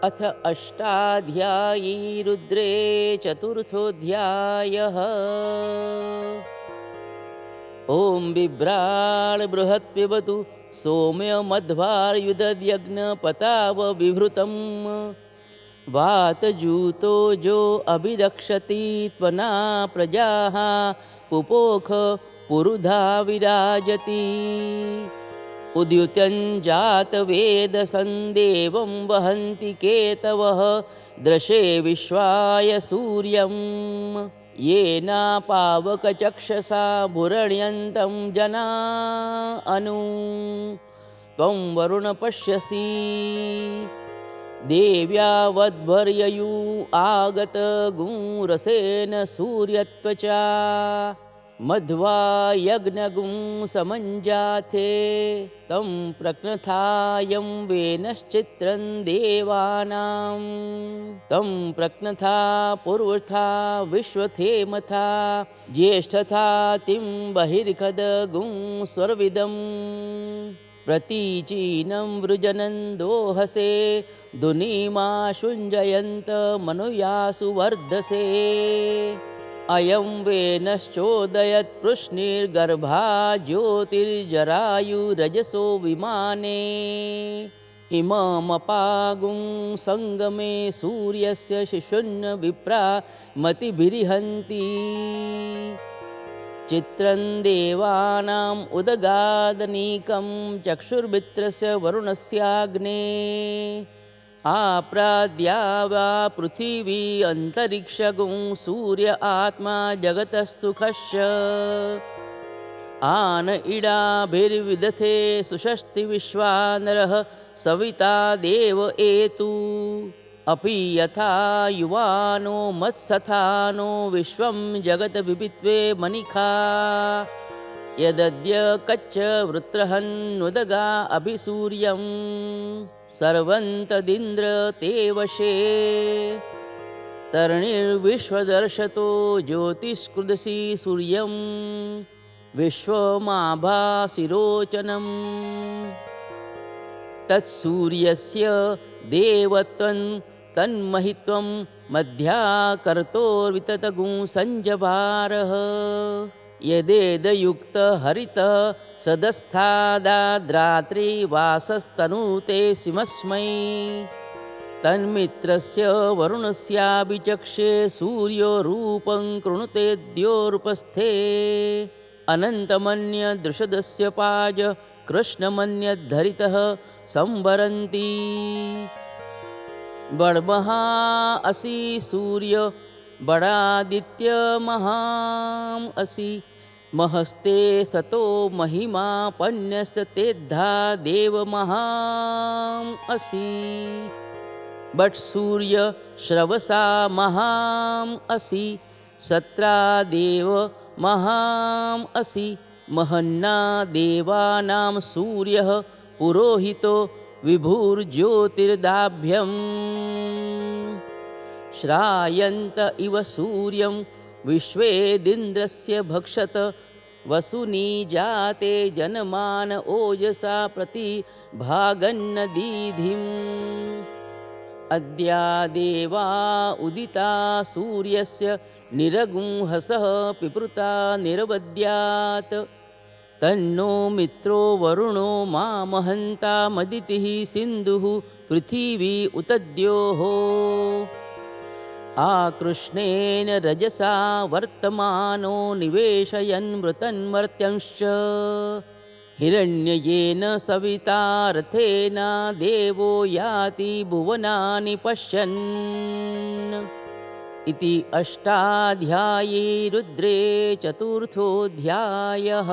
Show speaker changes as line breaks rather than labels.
अथ अष्टाध्यायी रुद्रे चतुर्थोऽध्यायः। ॐ बिभ्राण बृहत्पिबतु सौम्यमध्वार्युदद्यज्ञपताव विभृतं वातजूतो जो अभिरक्षति त्वना प्रजाः पुपोख पुरुधा विराजति। उद्युतं जातवेदसन्देवं वहन्ति केतवः दृशे विश्वाय सूर्यं येनापावकचक्षसा भुरण्यन्तं जना अनु त्वं वरुण पश्यसि देव्या वद्वर्ययु आगत गुंरसेन सूर्यत्वचा मध्वा यज्ञगुं समञ्जाथे तं प्रक्नथायं वेनश्चित्रं देवानां तं प्रक्नथा पूर्वथा विश्वथेमथा ज्येष्ठथा तिं बहिर्खदगुं स्वर्विदं प्रतीचीनं वृजनं दोहसे दुनीमाशुञ्जयन्त मनुयासु वर्धसे अयं वेनश्चोदयत् पृश्निर्गर्भा ज्योतिर्जरायुरजसो विमाने इममपागुं संगमे सूर्यस्य शिशुन्न विप्रा मतिभिरिहन्ति चित्रं देवानाम् उदगादनीकं चक्षुर्मित्रस्य वरुणस्याग्ने आप्राद्या वा पृथिवी अन्तरिक्षगुं सूर्य आत्मा जगतस्तु खश्च आन इडाभिर्विदथे सुषस्ति विश्वानरः सविता देव एतु अपि यथा युवानो मत्सथानो विश्वं जगत विपित्वे मनिखा यदद्य कच्च वृत्रहन्नुदगा अभिसूर्यम् सर्वन्तदिन्द्र ते वशे तरणिर्विश्वदर्शतो ज्योतिष्कृदसि सूर्यं विश्वमाभासिरोचनं तत्सूर्यस्य देवत्वं तन्महित्वं मध्याकर्तोर्विततगुं सञ्जभारः यदेदयुक्त हरित सदस्थादाद्रात्रिवासस्तनुते सिमस्मै तन्मित्रस्य वरुणस्याभिचक्षे सूर्यो रूपं कृणुतेद्योरुपस्थे अनन्तमन्यदृषदस्य पाज कृष्णमन्यद्धरितः संवरन्ति बड्महा असि सूर्य बडादित्य महाम् असि महस्ते सतो महिमा पन्यस्य तेद्धा देव महाम् असि बट् सूर्य श्रवसा महाम् असि सत्रा देव महाम् असि महन्ना देवानां सूर्यः पुरोहितो विभुर्ज्योतिर्दाभ्यम् श्रायन्त इव सूर्यं विश्वेदिन्द्रस्य भक्षत वसुनी जाते जनमान ओजसा प्रतिभागन्नदीधिम् अद्या देवा उदिता सूर्यस्य निरगुंहसः पिपृता निरवद्यात् तन्नो मित्रो वरुणो मामहन्तामदितिः सिन्धुः पृथिवी उतद्योः आकृष्णेन रजसा वर्तमानो निवेशयन् मृतन्मर्त्यंश्च हिरण्ययेन सविता रथेन देवो याति भुवनानि पश्यन् इति अष्टाध्यायी रुद्रे चतुर्थोऽध्यायः।